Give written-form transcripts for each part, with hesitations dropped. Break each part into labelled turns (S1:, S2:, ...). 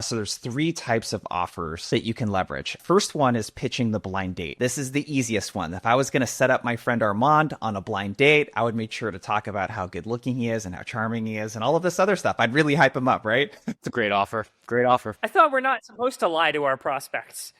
S1: So there's three types of offers that you can leverage. First one is pitching the blind date. This is the easiest one. If I was going to set up my friend Armand on a blind date, I would make sure to talk about how good looking he is and how charming he is and all of this other stuff. I'd really hype him up, right?
S2: It's a great offer. Great offer.
S3: I thought we're not supposed to lie to our prospects.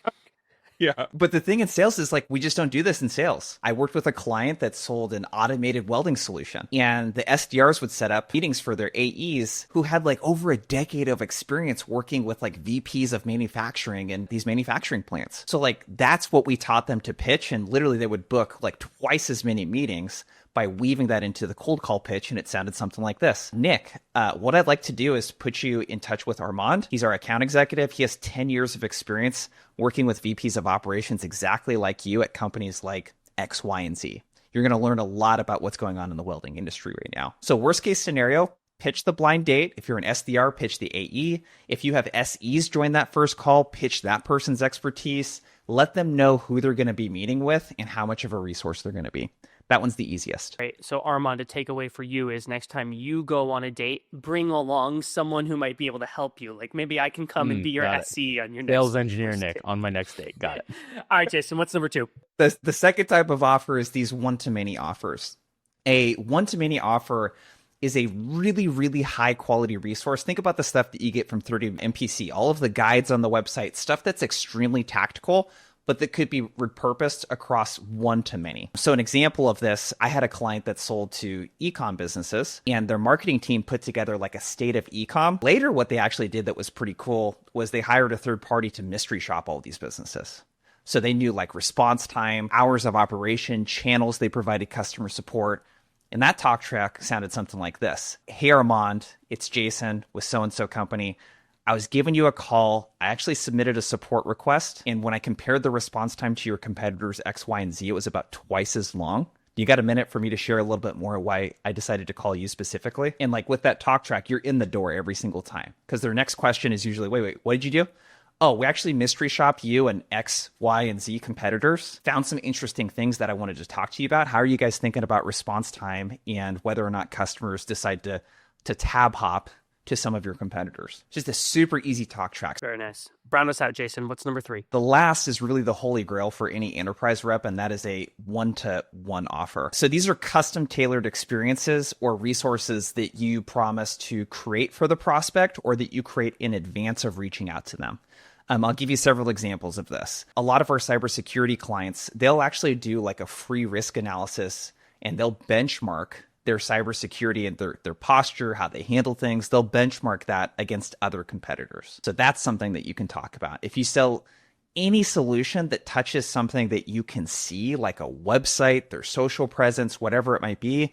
S1: Yeah. But the thing in sales is like, we just don't do this in sales. I worked with a client that sold an automated welding solution, and the SDRs would set up meetings for their AEs who had like over a decade of experience working with like VPs of manufacturing and these manufacturing plants. So like, that's what we taught them to pitch. And literally they would book like twice as many meetings by weaving that into the cold call pitch. And it sounded something like this. Nick, what I'd like to do is put you in touch with Armand. He's our account executive. He has 10 years of experience working with VPs of operations exactly like you at companies like X, Y, and Z. You're going to learn a lot about what's going on in the welding industry right now. So worst case scenario, pitch the blind date. If you're an SDR, pitch the AE. If you have SEs join that first call, pitch that person's expertise. Let them know who they're going to be meeting with and how much of a resource they're going to be. That one's the easiest.
S3: Right. So Armand, a takeaway for you is next time you go on a date, bring along someone who might be able to help you. Like maybe I can come and be your SC on your next
S2: sales engineer Nick on my next date. Got it.
S3: All right, Jason, what's number two?
S1: The second type of offer is these one-to-many offers. A one-to-many offer is a really, really high quality resource. Think about the stuff that you get from 30 MPC, all of the guides on the website, stuff that's extremely tactical, but that could be repurposed across one-to-many. So an example of this, I had a client that sold to e-com businesses, and their marketing team put together like a state of e-com. Later, what they actually did that was pretty cool was they hired a third party to mystery shop all these businesses. So they knew like response time, hours of operation, channels they provided customer support. And that talk track sounded something like this. Hey, Armand, it's Jason with so-and-so company. I was giving you a call. I actually submitted a support request. And when I compared the response time to your competitors X, Y, and Z, it was about twice as long. You got a minute for me to share a little bit more why I decided to call you specifically? And like with that talk track, you're in the door every single time. Because their next question is usually, wait, what did you do? Oh, we actually mystery shopped you and X, Y, and Z competitors. Found some interesting things that I wanted to talk to you about. How are you guys thinking about response time and whether or not customers decide to tab hop to some of your competitors? Just a super easy talk track.
S3: Very nice. Brown us out, Jason. What's number three?
S1: The last is really the holy grail for any enterprise rep, and that is a one-to-one offer. So these are custom tailored experiences or resources that you promise to create for the prospect or that you create in advance of reaching out to them. I'll give you several examples of this. A lot of our cybersecurity clients, they'll actually do like a free risk analysis and they'll benchmark their cybersecurity and their posture, how they handle things. They'll benchmark that against other competitors. So that's something that you can talk about. If you sell any solution that touches something that you can see, like a website, their social presence, whatever it might be,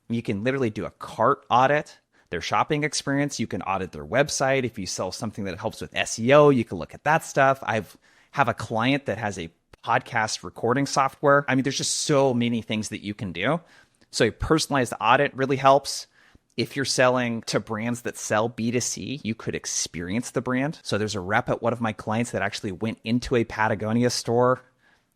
S1: you can literally do a cart audit. Their shopping experience, you can audit their website. If you sell something that helps with SEO, you can look at that stuff. Have a client that has a podcast recording software. I mean, there's just so many things that you can do. So a personalized audit really helps. If you're selling to brands that sell B2C, you could experience the brand. So there's a rep at one of my clients that actually went into a Patagonia store.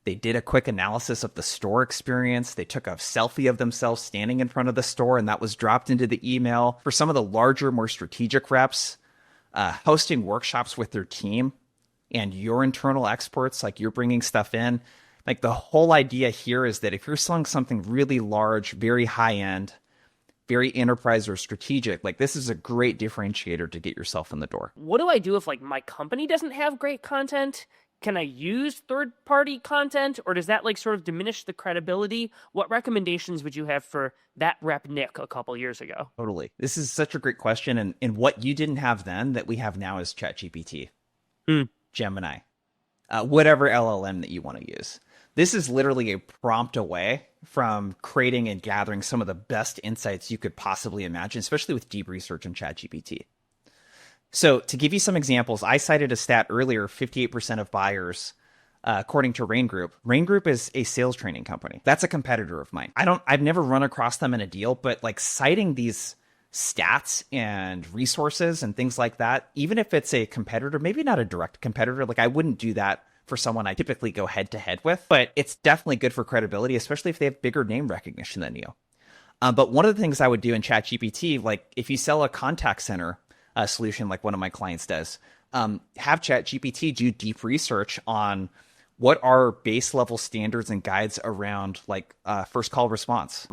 S1: They did a quick analysis of the store experience. They took a selfie of themselves standing in front of the store, and that was dropped into the email. For some of the larger, more strategic reps, hosting workshops with their team and your internal experts, like you're bringing stuff in. Like the whole idea here is that if you're selling something really large, very high end, very enterprise or strategic, like this is a great differentiator to get yourself in the door.
S3: What do I do if like my company doesn't have great content? Can I use third-party content, or does that like sort of diminish the credibility? What recommendations would you have for that rep Nick a couple years ago?
S1: Totally. This is such a great question. And what you didn't have then that we have now is ChatGPT, Gemini, whatever LLM that you want to use. This is literally a prompt away from creating and gathering some of the best insights you could possibly imagine, especially with deep research in ChatGPT. So to give you some examples, I cited a stat earlier, 58% of buyers, according to Rain Group. Rain Group is a sales training company. That's a competitor of mine. I've never run across them in a deal, but like citing these stats and resources and things like that, even if it's a competitor, maybe not a direct competitor, like I wouldn't do that for someone I typically go head to head with, but it's definitely good for credibility, especially if they have bigger name recognition than you. But one of the things I would do in ChatGPT, like if you sell a contact center solution like one of my clients does, Have ChatGPT do deep research on what are base level standards and guides around like first call response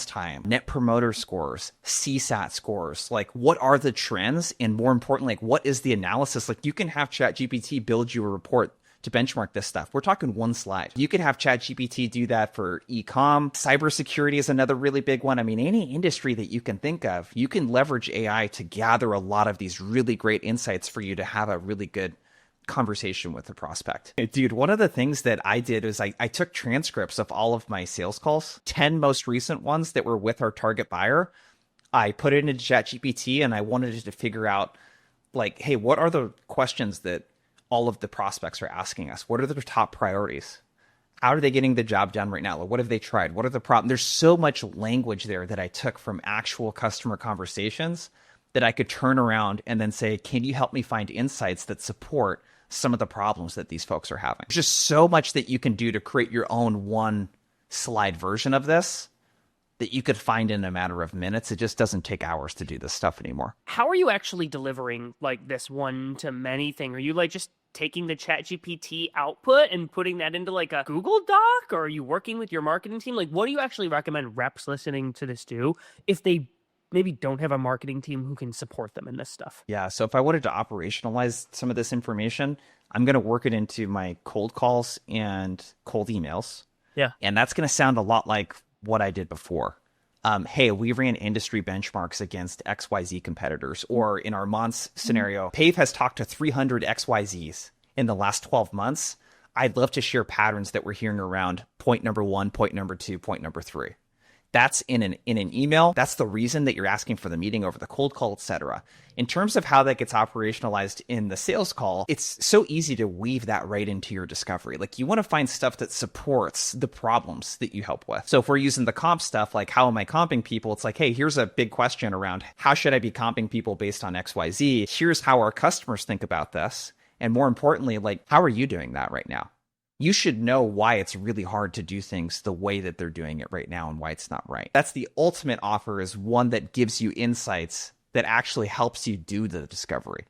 S1: time, net promoter scores, CSAT scores. Like what are the trends? And more importantly, like what is the analysis? Like you can have ChatGPT build you a report to benchmark this stuff. We're talking one slide. You could have ChatGPT do that for e-com. Cybersecurity is another really big one. I mean, any industry that you can think of, you can leverage AI to gather a lot of these really great insights for you to have a really good conversation with the prospect. Dude, one of the things that I did is I took transcripts of all of my sales calls, 10 most recent ones that were with our target buyer. I put it into ChatGPT and I wanted it to figure out like, hey, what are the questions that all of the prospects are asking us? What are their top priorities? How are they getting the job done right now? Like, what have they tried? What are the problems? There's so much language there that I took from actual customer conversations that I could turn around and then say, can you help me find insights that support some of the problems that these folks are having? There's just so much that you can do to create your own one slide version of this that you could find in a matter of minutes. It just doesn't take hours to do this stuff anymore.
S3: How are you actually delivering like this one-to-many thing? Are you like just taking the ChatGPT output and putting that into like a Google Doc? Or are you working with your marketing team? Like, what do you actually recommend reps listening to this do if they maybe don't have a marketing team who can support them in this stuff?
S1: Yeah, so if I wanted to operationalize some of this information, I'm going to work it into my cold calls and cold emails.
S3: Yeah.
S1: And that's going to sound a lot like what I did before. Hey, we ran industry benchmarks against XYZ competitors. Or in our Mons scenario, Pave has talked to 300 XYZs in the last 12 months. I'd love to share patterns that we're hearing around point number 1, point number 2, point number 3. That's in an email. That's the reason that you're asking for the meeting over the cold call, etc. In terms of how that gets operationalized in the sales call, it's so easy to weave that right into your discovery. Like you want to find stuff that supports the problems that you help with. So if we're using the comp stuff, like how am I comping people? It's like, hey, here's a big question around how should I be comping people based on XYZ? Here's how our customers think about this. And more importantly, like, how are you doing that right now? You should know why it's really hard to do things the way that they're doing it right now and why it's not right. That's the ultimate offer, is one that gives you insights that actually helps you do the discovery.